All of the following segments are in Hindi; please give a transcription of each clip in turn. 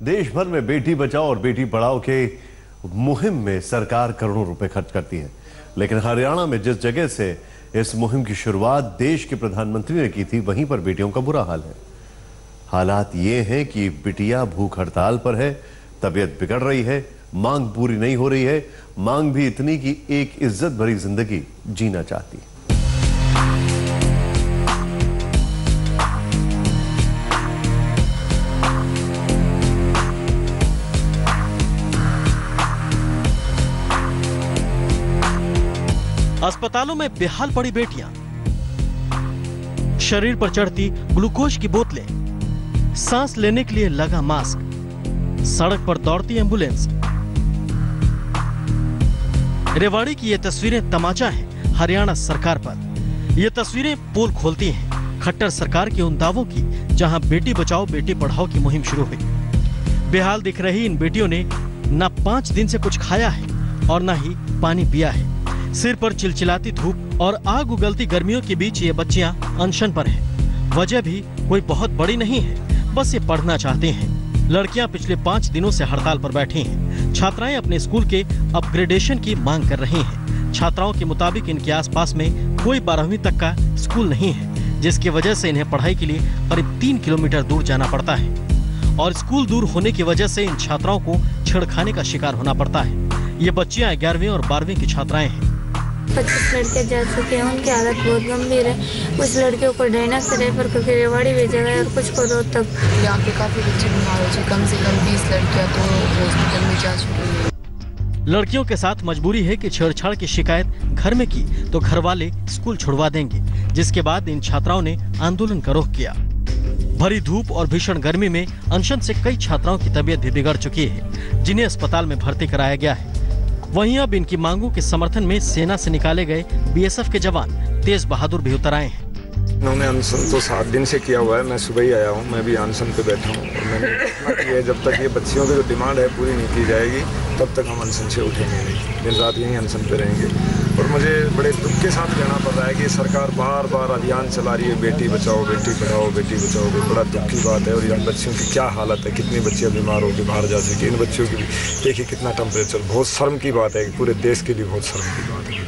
देश भर में बेटी बचाओ और बेटी पढ़ाओ के मुहिम में सरकार करोड़ों रुपए खर्च करती है, लेकिन हरियाणा में जिस जगह से इस मुहिम की शुरुआत देश के प्रधानमंत्री ने की थी, वहीं पर बेटियों का बुरा हाल है। हालात ये हैं कि बिटिया भूख हड़ताल पर है, तबीयत बिगड़ रही है, मांग पूरी नहीं हो रही है, मांग भी इतनी कि एक इज्जत भरी जिंदगी जीना चाहती है। अस्पतालों में बेहाल पड़ी बेटियां, शरीर पर चढ़ती ग्लूकोज की बोतलें, सांस लेने के लिए लगा मास्क, सड़क पर दौड़ती एम्बुलेंस। रेवाड़ी की ये तस्वीरें तमाचा हैं हरियाणा सरकार पर। ये तस्वीरें पोल खोलती हैं खट्टर सरकार के उन दावों की, जहां बेटी बचाओ बेटी पढ़ाओ की मुहिम शुरू हुई। बेहाल दिख रही इन बेटियों ने न 5 दिन से कुछ खाया है और न ही पानी पिया है। सिर पर चिलचिलाती धूप और आग उगलती गर्मियों के बीच ये बच्चियां अनशन पर हैं। वजह भी कोई बहुत बड़ी नहीं है, बस ये पढ़ना चाहते हैं। लड़कियां पिछले 5 दिनों से हड़ताल पर बैठी हैं। छात्राएं अपने स्कूल के अपग्रेडेशन की मांग कर रही हैं। छात्राओं के मुताबिक इनके आसपास में कोई 12वीं तक का स्कूल नहीं है, जिसकी वजह से इन्हें पढ़ाई के लिए करीब 3 किलोमीटर दूर जाना पड़ता है और स्कूल दूर होने की वजह से इन छात्राओं को छेड़खानी का शिकार होना पड़ता है। ये बच्चियां 11वीं और 12वीं की छात्राएं हैं। 25 लड़के जा चुके हैं, उनकी हालत बहुत गंभीर है। कुछ लड़कियों को डैना से रेफर करके रेवाड़ी भेजा गया और कुछ को रोहतक। यहाँ पे काफी बच्चे बीमार हो चुके, कम से कम 20 लड़कियां तो हॉस्पिटल में जा चुकी हैं। लड़कियों के साथ मजबूरी है कि छेड़छाड़ की शिकायत घर में की तो घर वाले स्कूल छुड़वा देंगे, जिसके बाद इन छात्राओं ने आंदोलन का रुख किया। भरी धूप और भीषण गर्मी में अनशन से कई छात्राओं की तबीयत भी बिगड़ चुकी है, जिन्हें अस्पताल में भर्ती कराया गया है। वहीं अब इनकी मांगों के समर्थन में सेना से निकाले गए बीएसएफ के जवान तेज बहादुर भी उतर आए हैं। उन्होंने अनशन तो 7 दिन से किया हुआ है। मैं सुबह ही आया हूँ, मैं भी अनशन पे बैठा हूँ और मैंने किया है, जब तक ये बच्चियों की जो डिमांड है पूरी नहीं की जाएगी तब तक हम अनशन से उठेंगे नहीं। दिन रात यहीं अनशन पे रहेंगे। और मुझे बड़े दुख के साथ कहना पड़ रहा है कि सरकार बार बार अभियान चला रही है, बेटी बचाओ बेटी पढ़ाओ बेटी बचाओ। बड़ा दुख की बात है। और इन बच्चियों की क्या हालत है, कितनी बच्चियाँ बीमार होकर बाहर जा सके। इन बच्चियों की भी देखिए कितना टेम्परेचर, बहुत शर्म की बात है, पूरे देश के लिए बहुत शर्म की बात है।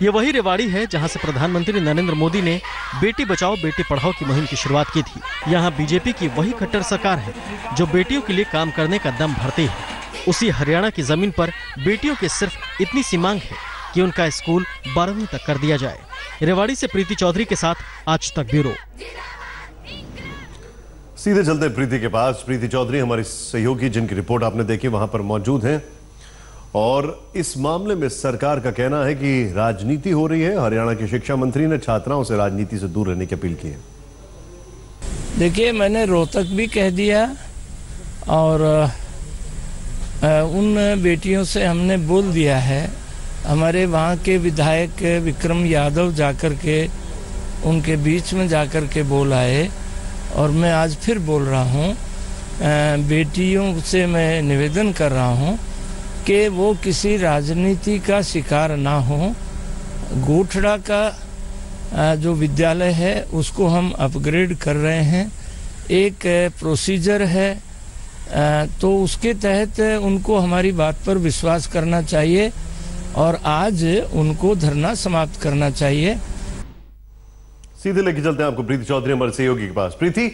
ये वही रेवाड़ी है जहां से प्रधानमंत्री नरेंद्र मोदी ने बेटी बचाओ बेटी पढ़ाओ की मुहिम की शुरुआत की थी। यहाँ बीजेपी की वही खट्टर सरकार है जो बेटियों के लिए काम करने का दम भरती है। उसी हरियाणा की जमीन पर बेटियों की सिर्फ इतनी सी मांग है कि उनका स्कूल 12वीं तक कर दिया जाए। रेवाड़ी से प्रीति चौधरी के साथ आज तक ब्यूरो। सीधे चलते हैं प्रीति के पास। प्रीति चौधरी हमारी सहयोगी, जिनकी रिपोर्ट आपने देखी, वहां पर मौजूद हैं और इस मामले में सरकार का कहना है कि राजनीति हो रही है। हरियाणा के शिक्षा मंत्री ने छात्राओं से राजनीति से दूर रहने की अपील की है। देखिए, मैंने रोहतक भी कह दिया और उन बेटियों से हमने बोल दिया है। हमारे वहाँ के विधायक विक्रम यादव जाकर के उनके बीच में जाकर के बोल आए और मैं आज फिर बोल रहा हूँ, बेटियों से मैं निवेदन कर रहा हूँ कि वो किसी राजनीति का शिकार ना हो। गोठड़ा का जो विद्यालय है उसको हम अपग्रेड कर रहे हैं। एक प्रोसीजर है, तो उसके तहत उनको हमारी बात पर विश्वास करना चाहिए और आज उनको धरना समाप्त करना चाहिए। सीधे लेके चलते हैं आपको प्रीति चौधरी हमारे सहयोगी के पास। प्रीति,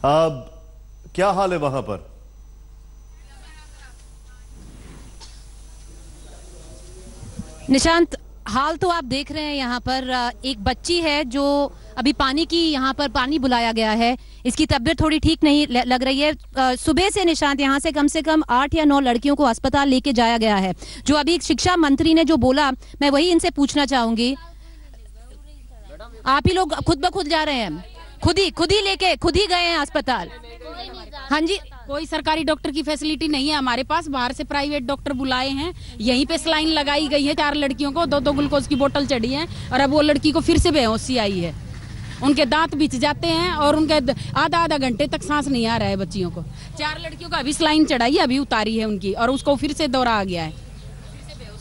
क्या हाल है वहां पर? निशांत, हाल तो आप देख रहे हैं। यहाँ पर एक बच्ची है जो अभी पानी की, यहाँ पर पानी बुलाया गया है, इसकी तबीयत थोड़ी ठीक नहीं लग रही है। सुबह से निशांत यहाँ से कम 8 या 9 लड़कियों को अस्पताल लेके जाया गया है। जो अभी शिक्षा मंत्री ने जो बोला, मैं वही इनसे पूछना चाहूंगी। आप ही लोग खुद ब खुद जा रहे हैं? खुद ही लेके खुद ही गए हैं अस्पताल? हाँ जी, कोई सरकारी डॉक्टर की फैसिलिटी नहीं है हमारे पास। बाहर से प्राइवेट डॉक्टर बुलाए हैं। यहीं पे सलाइन लगाई गई है 4 लड़कियों को, 2 ग्लूकोज की बोतल चढ़ी है और अब वो लड़की को फिर से बेहोशी आई है। उनके दांत बिछ जाते हैं और उनके आधा घंटे तक सांस नहीं आ रहा है बच्चियों को। 4 लड़कियों को अभी सलाइन चढ़ाई है, अभी उतारी है उनकी और उसको फिर से दौरा आ गया है।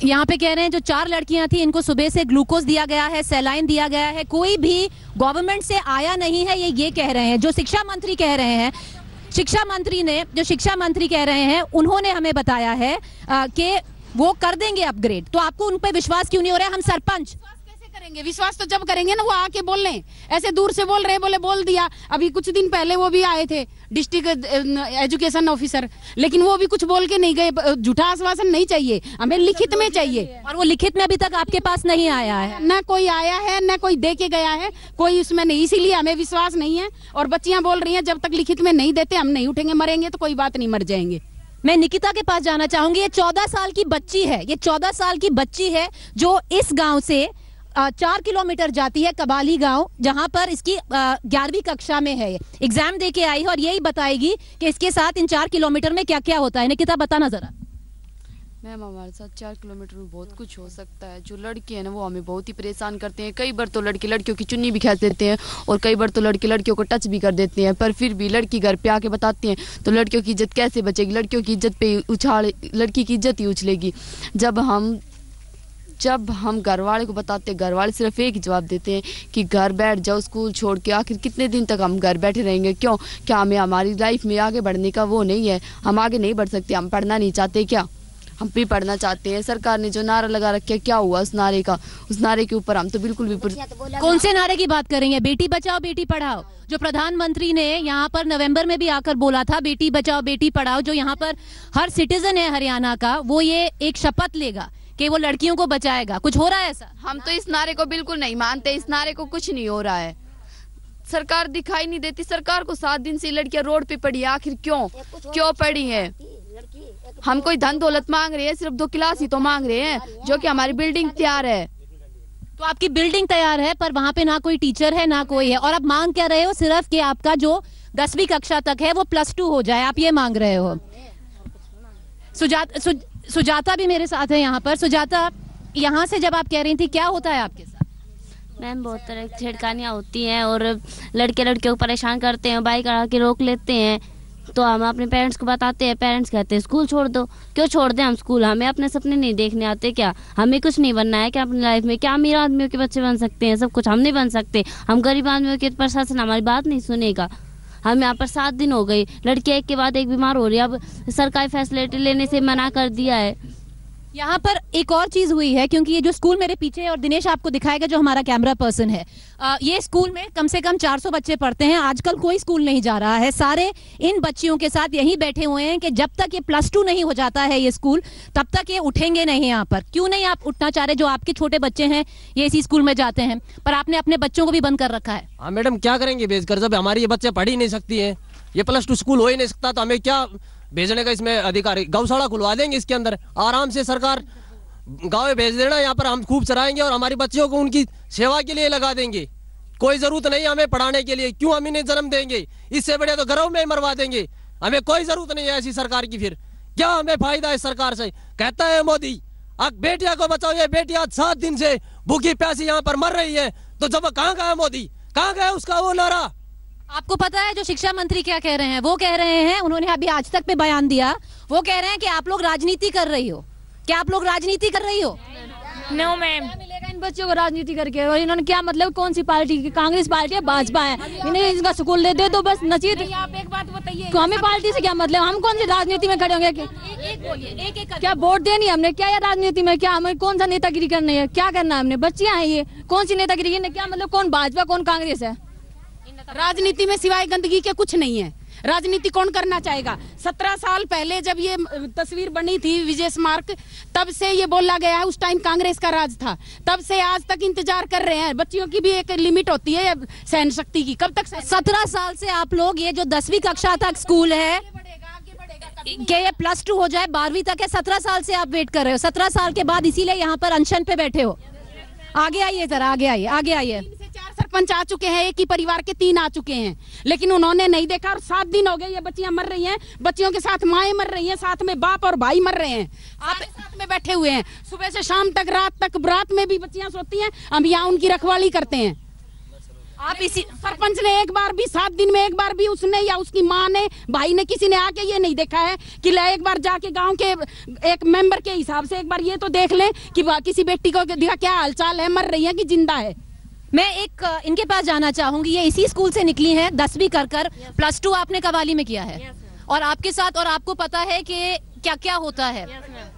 यहाँ पे कह रहे हैं जो 4 लड़कियां थी इनको सुबह से ग्लूकोज दिया गया है, सैलाइन दिया गया है, कोई भी गवर्नमेंट से आया नहीं है, ये कह रहे हैं। जो शिक्षा मंत्री कह रहे हैं, शिक्षा मंत्री कह रहे हैं, उन्होंने हमें बताया है कि वो कर देंगे अपग्रेड, तो आपको उन पर विश्वास क्यों नहीं हो रहा है? हम सरपंच करेंगे विश्वास तो जब करेंगे ना, वो आके बोल लें, ऐसे दूर से बोल रहे, बोल दिया। अभी कुछ दिन पहले वो भी आए थे डिस्ट्रिक्ट एजुकेशन ऑफिसर, लेकिन वो भी कुछ बोल के नहीं गए। झूठा आश्वासन नहीं चाहिए, हमें लिखित में चाहिए, और वो लिखित में अभी तक आपके पास नहीं आया है। ना कोई आया है, ना कोई दे के गया है, कोई उसमें नहीं, इसीलिए हमें विश्वास नहीं है। और बच्चियां बोल रही हैं जब तक लिखित में नहीं देते हम नहीं उठेंगे, मरेंगे तो कोई बात नहीं, मर जाएंगे। मैं निकिता के पास जाना चाहूंगी। ये 14 साल की बच्ची है, ये 14 साल की बच्ची है जो इस गांव से 4 किलोमीटर जाती है, कबाली गांव, जहां पर इसकी 11वीं कक्षा में है। एग्जाम दे के आई है और यही बताएगी कि इसके साथ इन 4 किलोमीटर में क्या क्या होता है। निकिता बताना जरा। मैम हमारे साथ 4 किलोमीटर में बहुत कुछ हो सकता है। जो लड़के हैं ना वो हमें बहुत ही परेशान करते हैं। कई बार तो लड़के लड़कियों की चुन्नी भी खींच देते हैं और कई बार तो लड़के लड़कियों को टच भी कर देते हैं, पर फिर भी लड़की घर पे आके बताती हैं तो लड़कियों की इज्जत कैसे बचेगी? लड़कियों की इज्जत पे लड़की की इज्जत ही उछलेगी। जब हम घर वाले को बताते हैं, घर वाले सिर्फ एक ही जवाब देते हैं कि घर बैठ जाओ, स्कूल छोड़ के। आखिर कितने दिन तक हम घर बैठे रहेंगे? क्यों? क्या हमें हमारी लाइफ में आगे बढ़ने का वो नहीं है? हम आगे नहीं बढ़ सकते? हम पढ़ना नहीं चाहते क्या? हम भी पढ़ना चाहते हैं। सरकार ने जो नारा लगा रखा है, क्या हुआ उस नारे का? उस नारे के ऊपर हम तो बिल्कुल भी कौन से नारे की बात करेंगे? बेटी बचाओ बेटी पढ़ाओ, जो प्रधानमंत्री ने यहाँ पर नवंबर में भी आकर बोला था, बेटी बचाओ बेटी पढ़ाओ। जो यहाँ पर हर सिटीजन है हरियाणा का, वो ये एक शपथ लेगा कि वो लड़कियों को बचाएगा। कुछ हो रहा है ऐसा? हम तो इस नारे को बिल्कुल नहीं मानते। इस नारे को कुछ नहीं हो रहा है। सरकार दिखाई नहीं देती। सरकार को 7 दिन से लड़कियां रोड पे पड़ी है। आखिर क्यों पड़ी है? हम कोई धन दौलत मांग रहे हैं? सिर्फ 2 क्लास ही तो मांग रहे हैं, जो कि हमारी बिल्डिंग तैयार है। तो आपकी बिल्डिंग तैयार है पर वहां पे ना कोई टीचर है ना कोई है, और आप मांग क्या रहे हो? सिर्फ कि आपका जो 10वीं कक्षा तक है वो +2 हो जाए, आप ये मांग रहे हो। सुजाता भी मेरे साथ है यहाँ पर। सुजाता, यहाँ से जब आप कह रही थी, क्या होता है आपके साथ? मैम बहुत तरह की छेड़खानियाँ होती हैं और लड़के लड़कियों को परेशान करते हैं, बाइक आके के रोक लेते हैं। तो हम अपने पेरेंट्स को बताते हैं, पेरेंट्स कहते हैं स्कूल छोड़ दो। क्यों छोड़ दें हम स्कूल? हमें अपने सपने नहीं देखने आते क्या? हमें कुछ नहीं बनना है क्या अपनी लाइफ में? क्या अमीर आदमियों के बच्चे बन सकते हैं? सब कुछ हम नहीं बन सकते। हम गरीब आदमियों के प्रशासन हमारी बात नहीं सुनेगा। हम यहाँ पर 7 दिन हो गए, लड़की एक के बाद एक बीमार हो रही है। अब सरकारी फैसिलिटी लेने से मना कर दिया है। यहाँ पर एक और चीज हुई है, क्योंकि ये जो स्कूल मेरे पीछे है और दिनेश आपको दिखाएगा जो हमारा कैमरा पर्सन है, ये स्कूल में कम से कम 400 बच्चे पढ़ते हैं। आजकल कोई स्कूल नहीं जा रहा है। सारे इन बच्चियों के साथ यहीं बैठे हुए हैं कि जब तक ये +2 नहीं हो जाता है ये स्कूल, तब तक ये उठेंगे नहीं यहाँ पर। क्यों नहीं आप उठना चाह रहे? जो आपके छोटे बच्चे हैं ये इसी स्कूल में जाते हैं, पर आपने अपने बच्चों को भी बंद कर रखा है। हाँ मैडम, क्या करेंगे भेजकर? जब हमारी ये बच्चे पढ़ ही नहीं सकती है, ये +2 स्कूल हो ही नहीं सकता, तो हमें क्या भेजने का इसमें अधिकार? गौशाला खुलवा देंगे इसके अंदर आराम से। सरकार गाँव में भेज देना, यहाँ पर हम खूब चराएंगे और हमारी बच्चियों को उनकी सेवा के लिए लगा देंगे। कोई जरूरत नहीं हमें पढ़ाने के लिए। क्यों हम इन्हें जन्म देंगे? इससे बढ़िया तो घरों में मरवा देंगे। हमें कोई जरूरत नहीं है ऐसी सरकार की। फिर क्या हमें फायदा है सरकार से? कहता है मोदी बेटिया को बचाओ। ये बेटियां 7 दिन से भूखी प्यासी यहाँ पर मर रही है, तो जब कहाँ गया मोदी? कहाँ गया उसका वो नारा? आपको पता है जो शिक्षा मंत्री क्या कह रहे हैं? वो कह रहे हैं, उन्होंने अभी आज तक पे बयान दिया, वो कह रहे हैं कि आप लोग राजनीति कर रही हो। क्या आप लोग राजनीति कर रही हो? No ma'am. मिलेगा इन बच्चों को राजनीति करके? और इन्होंने क्या मतलब? कौन सी पार्टी की? कांग्रेस पार्टी है, भाजपा है? इन्हें इसका स्कूल दे दो बस, नसीब। आप एक बात बताइए, तो हमें पार्टी से क्या मतलब? हम कौन सी राजनीति में खड़े होंगे? क्या वोट देनी हमने? क्या है राजनीति में? क्या हमें कौन सा नेतागिरी करनी है? क्या करना है हमने? बच्चियां हैं ये, कौन सी नेतागिरी? क्या मतलब? कौन भाजपा कौन कांग्रेस है? राजनीति में सिवाय गंदगी के कुछ नहीं है। राजनीति कौन करना चाहेगा? 17 साल पहले जब ये तस्वीर बनी थी विजय स्मारक, तब से ये बोला गया है, उस टाइम कांग्रेस का राज था, तब से आज तक इंतजार कर रहे हैं। बच्चियों की भी एक लिमिट होती है सहन शक्ति की। कब तक? 17 साल से आप लोग, ये जो 10वीं कक्षा तक स्कूल है कि ये +2 हो जाए, 12वीं तक है, 17 साल से आप वेट कर रहे हो। 17 साल के बाद इसीलिए यहाँ पर अनशन पे बैठे हो। आगे आइए जरा, आगे आइए, आगे आइए। 3 से 4 सरपंच आ चुके हैं, एक ही परिवार के 3 आ चुके हैं, लेकिन उन्होंने नहीं देखा। और 7 दिन हो गए ये बच्चियां मर रही हैं, बच्चियों के साथ माएं मर रही हैं, साथ में बाप और भाई मर रहे हैं। आप साथ में बैठे हुए हैं, सुबह से शाम तक, रात तक, रात में भी बच्चियां सोती हैं, हम यहाँ उनकी रखवाली करते हैं। आप इसी सरपंच ने एक बार भी 7 दिन में एक बार भी उसने या उसकी माँ ने, भाई ने, किसी ने आके ये नहीं देखा है कि एक बार जाके गांव के एक मेंबर के हिसाब से एक बार ये तो देख लें कि किसी बेटी को क्या हालचाल है, मर रही है कि जिंदा है। मैं एक इनके पास जाना चाहूंगी। ये इसी स्कूल से निकली हैं, 10वीं कर +2 आपने कवाली में किया है और आपके साथ, और आपको पता है कि क्या क्या होता है,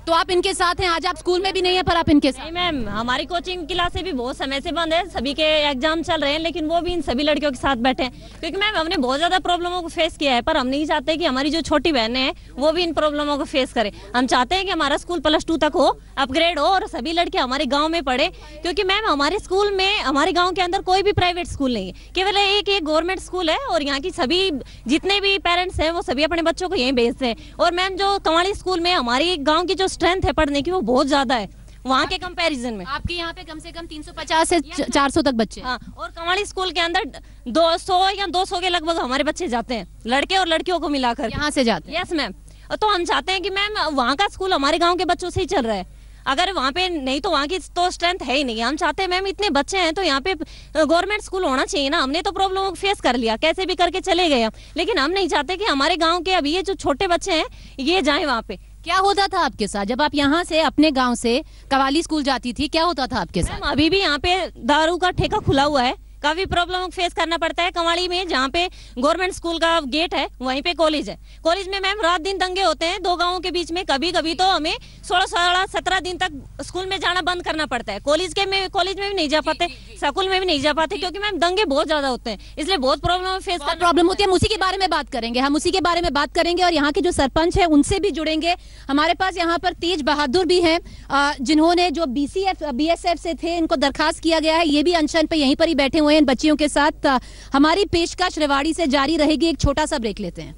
तो आप इनके साथ हैं। आज आप स्कूल में भी नहीं है पर आप इनके साथ। नहीं मैम, हमारी कोचिंग क्लासें भी बहुत समय से बंद है, सभी के एग्जाम चल रहे हैं, लेकिन वो भी इन सभी लड़कियों के साथ बैठे हैं क्योंकि मैम हमने बहुत ज्यादा प्रॉब्लमों को फेस किया है, पर हम नहीं चाहते कि हमारी जो छोटी बहनें हैं वो भी इन प्रॉब्लमों को फेस करें। हम चाहते हैं कि हमारा स्कूल +2 तक हो, अपग्रेड हो और सभी लड़के हमारे गाँव में पढ़े, क्योंकि मैम हमारे स्कूल में, हमारे गाँव के अंदर कोई भी प्राइवेट स्कूल नहीं है, केवल एक गवर्नमेंट स्कूल है और यहाँ की सभी जितने भी पेरेंट्स हैं वो सभी अपने बच्चों को यहीं भेजते हैं। और मैम जो कंवाली स्कूल में हमारी गांव की जो स्ट्रेंथ है पढ़ने की वो बहुत ज्यादा है वहाँ के कंपैरिजन में। आपके यहाँ पे कम से कम 350 से 400 तक बच्चे। हाँ, और कंवाली स्कूल के अंदर 200 या 200 के लगभग हमारे बच्चे जाते हैं, लड़के और लड़कियों को मिलाकर यहाँ से जाते हैं। यस मैम, तो हम चाहते हैं कि मैम वहाँ का स्कूल हमारे गाँव के बच्चों से ही चल रहा है, अगर वहाँ पे नहीं तो वहाँ की तो स्ट्रेंथ है ही नहीं। हम चाहते हैं मैम इतने बच्चे हैं तो यहाँ पे गवर्नमेंट स्कूल होना चाहिए ना। हमने तो प्रॉब्लम फेस कर लिया, कैसे भी करके चले गए हम, लेकिन हम नहीं चाहते कि हमारे गाँव के अभी ये जो छोटे बच्चे हैं ये जाए वहाँ पे। क्या होता था आपके साथ जब आप यहाँ से अपने गांव से कवाली स्कूल जाती थी, क्या होता था आपके साथ? अभी भी यहाँ पे दारू का ठेका खुला हुआ है, काफी प्रॉब्लम फेस करना पड़ता है। कवाली में जहाँ पे गवर्नमेंट स्कूल का गेट है वहीं पे कॉलेज है, कॉलेज में मैम रात दिन दंगे होते हैं 2 गांवों के बीच में। कभी कभी तो हमें 16-17 दिन तक स्कूल में जाना बंद करना पड़ता है, कॉलेज में भी नहीं जा पाते, स्कूल में भी नहीं जा पाते, क्योंकि मैम दंगे बहुत ज्यादा होते हैं, इसलिए बहुत प्रॉब्लम फेस प्रॉब्लम होती है। हम उसी के बारे में बात करेंगे, और यहाँ के जो सरपंच है उनसे भी जुड़ेंगे। हमारे पास यहाँ पर तेज बहादुर भी हैं, जिन्होंने जो BSF से थे, इनको दरखास्त किया गया है, ये भी अनशन पे यहीं पर ही बैठे हुए हैं इन बच्चियों के साथ। हमारी पेशकश रेवाड़ी से जारी रहेगी, एक छोटा सा ब्रेक लेते हैं।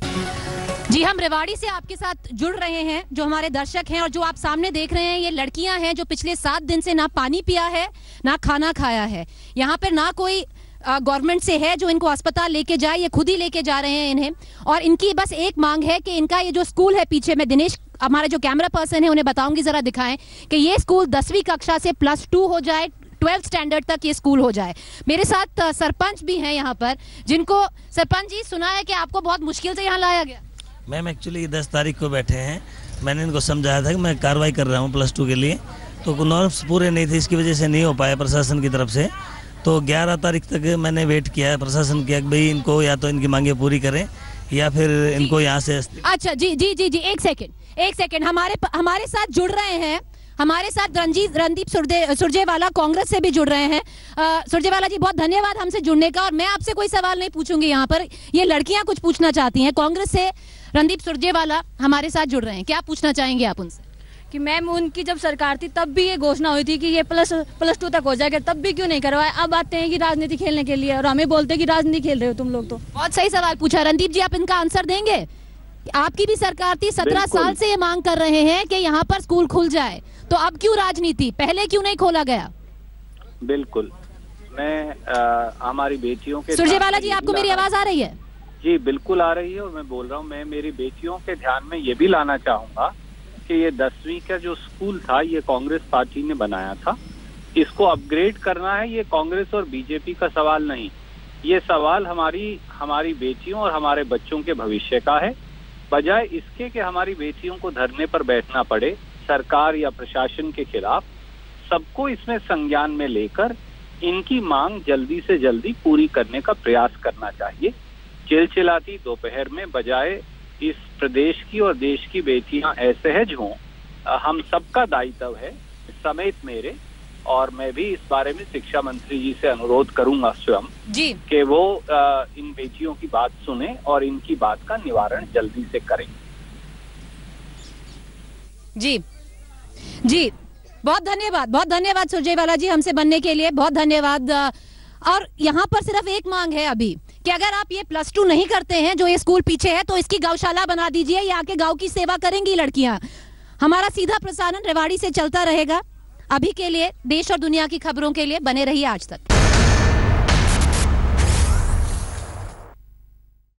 जी, हम रेवाड़ी से आपके साथ जुड़ रहे हैं। जो हमारे दर्शक हैं और जो आप सामने देख रहे हैं, ये लड़कियां हैं जो पिछले 7 दिन से ना पानी पिया है ना खाना खाया है। यहाँ पर ना कोई गवर्नमेंट से है जो इनको अस्पताल लेके जाए, ये खुद ही लेके जा रहे हैं इन्हें। और इनकी बस एक मांग है कि इनका ये जो स्कूल है, पीछे में दिनेश हमारे जो कैमरा पर्सन है उन्हें बताऊंगी, जरा दिखाएं कि ये स्कूल 10वीं कक्षा से +2 हो जाए, 12th स्टैंडर्ड तक ये स्कूल हो जाए। मेरे साथ सरपंच भी हैं यहाँ पर, जिनको सरपंच जी सुना है कि आपको बहुत मुश्किल से यहाँ लाया गया। मैम एक्चुअली 10 तारीख को बैठे हैं, मैंने इनको समझाया था कि मैं कार्रवाई कर रहा हूँ +2 के लिए, तो नॉर्म्स पूरे नहीं थे, इसकी वजह से नहीं हो पाया प्रशासन की तरफ से। तो 11 तारीख तक मैंने वेट किया है प्रशासन किया कि भाई इनको या तो इनकी मांगे पूरी करें या फिर इनको यहाँ से। अच्छा जी, एक सेकेंड हमारे साथ जुड़ रहे हैं, हमारे साथ रणदीप सुरजेवाला कांग्रेस से भी जुड़ रहे हैं। सुरजेवाला जी, बहुत धन्यवाद हमसे जुड़ने का। और मैं आपसे कोई सवाल नहीं पूछूंगी, यहाँ पर ये लड़कियां कुछ पूछना चाहती हैं। कांग्रेस से रणदीप सुरजेवाला हमारे साथ जुड़ रहे हैं, क्या पूछना चाहेंगे आप उनसे? कि मैम उनकी जब सरकार थी तब भी ये घोषणा हुई थी कि ये +2 तक हो जाएगा, तब भी क्यों नहीं करवाया? अब आते हैं कि राजनीति खेलने के लिए और हमें बोलते हैं कि राजनीति खेल रहे हो तुम लोग। तो बहुत सही सवाल पूछा रणदीप जी, आप इनका आंसर देंगे? आपकी भी सरकार थी, 17 साल से ये मांग कर रहे हैं कि यहाँ पर स्कूल खुल जाए, तो अब क्यों राजनीति, पहले क्यों नहीं खोला गया? बिल्कुल, मैं हमारी बेटियों के। सुरजेवाला जी, आपको मेरी आवाज आ रही है? जी बिल्कुल आ रही है, और मैं बोल रहा हूँ, मैं मेरी बेटियों के ध्यान में ये भी लाना चाहूंगा कि ये 10वीं का जो स्कूल था ये कांग्रेस पार्टी ने बनाया था, इसको अपग्रेड करना है। ये कांग्रेस और बीजेपी का सवाल नहीं, ये सवाल हमारी बेटियों और हमारे बच्चों के भविष्य का है। बजाय इसके कि हमारी बेटियों को धरने पर बैठना पड़े सरकार या प्रशासन के खिलाफ, सबको इसमें संज्ञान में लेकर इनकी मांग जल्दी से जल्दी पूरी करने का प्रयास करना चाहिए। चिलचिलाती दोपहर में बजाय इस प्रदेश की और देश की बेटियां असहज हों, हम सबका दायित्व है समेत मेरे, और मैं भी इस बारे में शिक्षा मंत्री जी से अनुरोध करूंगा स्वयं जी कि वो इन बेटियों की बात सुने और इनकी बात का निवारण जल्दी से करें। जी, बहुत धन्यवाद सुरजेवाला जी, हमसे बनने के लिए बहुत धन्यवाद। और यहाँ पर सिर्फ एक मांग है अभी कि अगर आप ये +2 नहीं करते हैं, जो ये स्कूल पीछे है, तो इसकी गौशाला बना दीजिए, यहाँ के गांव की सेवा करेंगी लड़कियां। हमारा सीधा प्रसारण रेवाड़ी से चलता रहेगा। अभी के लिए देश और दुनिया की खबरों के लिए बने रहिए आज तक।